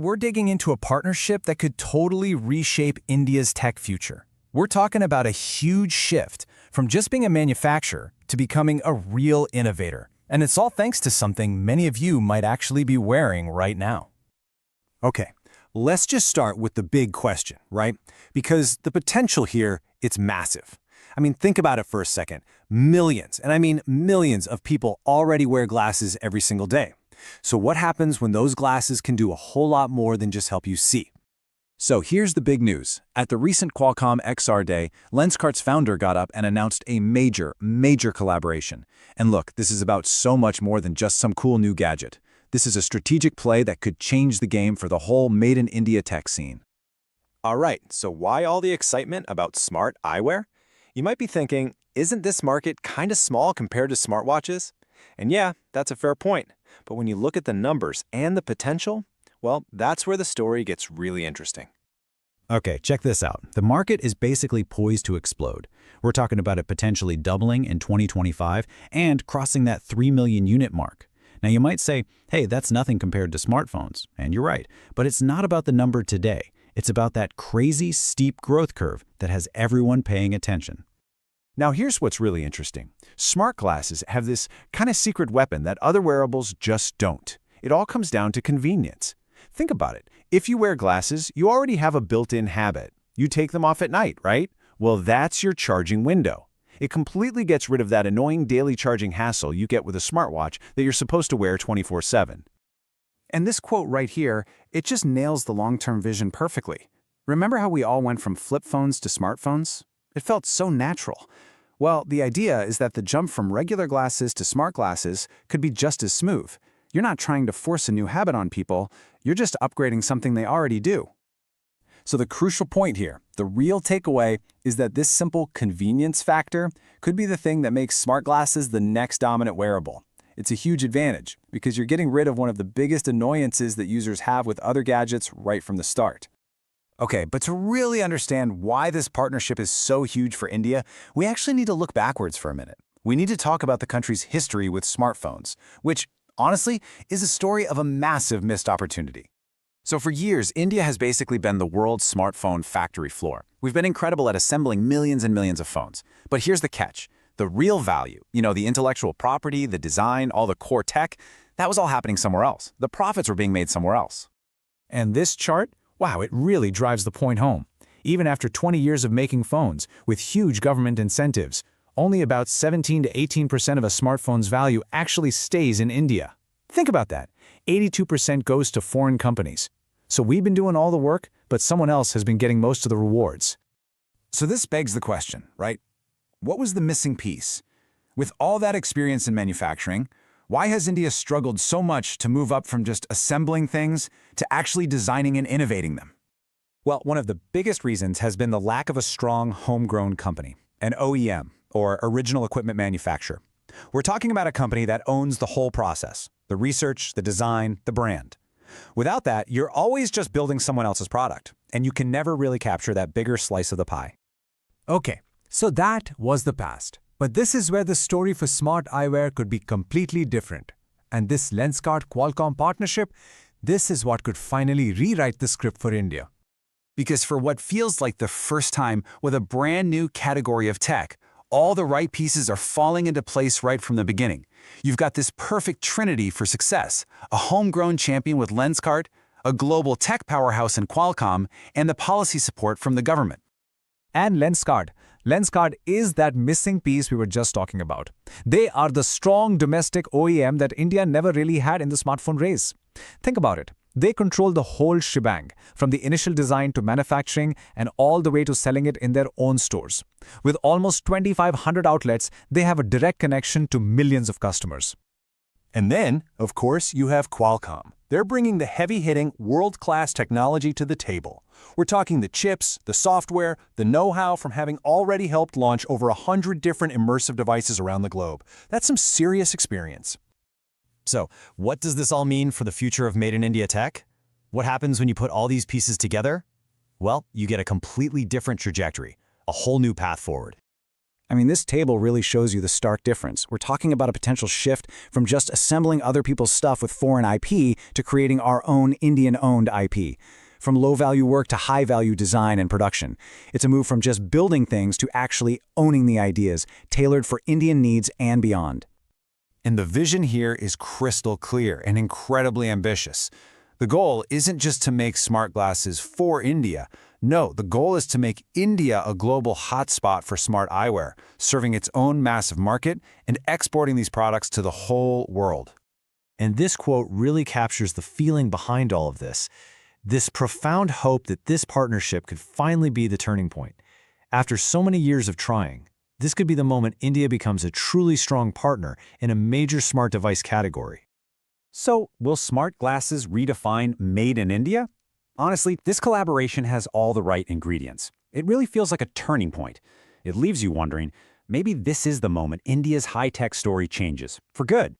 we're digging into a partnership that could totally reshape India's tech future. We're talking about a huge shift from just being a manufacturer to becoming a real innovator. And it's all thanks to something many of you might actually be wearing right now. Okay, let's just start with the big question, right? Because the potential here, it's massive. I mean, think about it for a second. Millions, and I mean millions of people already wear glasses every single day. So what happens when those glasses can do a whole lot more than just help you see? So here's the big news. At the recent Qualcomm XR Day, Lenskart's founder got up and announced a major collaboration. And look, this is about so much more than just some cool new gadget. This is a strategic play that could change the game for the whole Made in India tech scene. All right, so why all the excitement about smart eyewear? You might be thinking, isn't this market kind of small compared to smartwatches? And yeah, that's a fair point. But when you look at the numbers and the potential, well, that's where the story gets really interesting. Okay, check this out. The market is basically poised to explode. We're talking about it potentially doubling in 2025 and crossing that 3 million unit mark. Now you might say, hey, that's nothing compared to smartphones, and you're right, but it's not about the number today. It's about that crazy steep growth curve that has everyone paying attention. Now here's what's really interesting. Smart glasses have this kind of secret weapon that other wearables just don't. It all comes down to convenience. Think about it. If you wear glasses, you already have a built-in habit. You take them off at night, right? Well, that's your charging window. It completely gets rid of that annoying daily charging hassle you get with a smartwatch that you're supposed to wear 24/7. And this quote right here, it just nails the long-term vision perfectly. Remember how we all went from flip phones to smartphones? It felt so natural. Well, the idea is that the jump from regular glasses to smart glasses could be just as smooth. You're not trying to force a new habit on people, you're just upgrading something they already do. So the crucial point here, the real takeaway, is that this simple convenience factor could be the thing that makes smart glasses the next dominant wearable. It's a huge advantage because you're getting rid of one of the biggest annoyances that users have with other gadgets right from the start. Okay, but to really understand why this partnership is so huge for India, we actually need to look backwards for a minute. We need to talk about the country's history with smartphones, which, honestly, is a story of a massive missed opportunity. So for years, India has basically been the world's smartphone factory floor. We've been incredible at assembling millions and millions of phones. But here's the catch. The real value, the intellectual property, the design, all the core tech, that was all happening somewhere else. The profits were being made somewhere else. And this chart? Wow, it really drives the point home. Even after 20 years of making phones, with huge government incentives, only about 17 to 18% of a smartphone's value actually stays in India. Think about that. 82% goes to foreign companies. So we've been doing all the work, but someone else has been getting most of the rewards. So this begs the question, right? What was the missing piece? With all that experience in manufacturing, why has India struggled so much to move up from just assembling things to actually designing and innovating them? Well, one of the biggest reasons has been the lack of a strong homegrown company, an OEM, or original equipment manufacturer. We're talking about a company that owns the whole process, the research, the design, the brand. Without that, you're always just building someone else's product, and you can never really capture that bigger slice of the pie. Okay, so that was the past. But this is where the story for smart eyewear could be completely different. And this Lenskart-Qualcomm partnership, this is what could finally rewrite the script for India. Because for what feels like the first time with a brand new category of tech, all the right pieces are falling into place right from the beginning. You've got this perfect trinity for success, a homegrown champion with Lenskart, a global tech powerhouse in Qualcomm, and the policy support from the government. And Lenskart. Lenskart is that missing piece we were just talking about. They are the strong domestic OEM that India never really had in the smartphone race. Think about it. They control the whole shebang, from the initial design to manufacturing and all the way to selling it in their own stores. With almost 2,500 outlets, they have a direct connection to millions of customers. And then, of course, you have Qualcomm. They're bringing the heavy-hitting, world-class technology to the table. We're talking the chips, the software, the know-how from having already helped launch over 100 different immersive devices around the globe. That's some serious experience. So, what does this all mean for the future of Made in India tech? What happens when you put all these pieces together? Well, you get a completely different trajectory, a whole new path forward. I mean, this table really shows you the stark difference. We're talking about a potential shift from just assembling other people's stuff with foreign IP to creating our own Indian-owned IP. From low-value work to high-value design and production. It's a move from just building things to actually owning the ideas, tailored for Indian needs and beyond. And the vision here is crystal clear and incredibly ambitious. The goal isn't just to make smart glasses for India. No, the goal is to make India a global hotspot for smart eyewear, serving its own massive market and exporting these products to the whole world. And this quote really captures the feeling behind all of this. This profound hope that this partnership could finally be the turning point. After so many years of trying, this could be the moment India becomes a truly strong partner in a major smart device category. So, will smart glasses redefine Made in India? Honestly, this collaboration has all the right ingredients. It really feels like a turning point. It leaves you wondering, maybe this is the moment India's high-tech story changes, for good.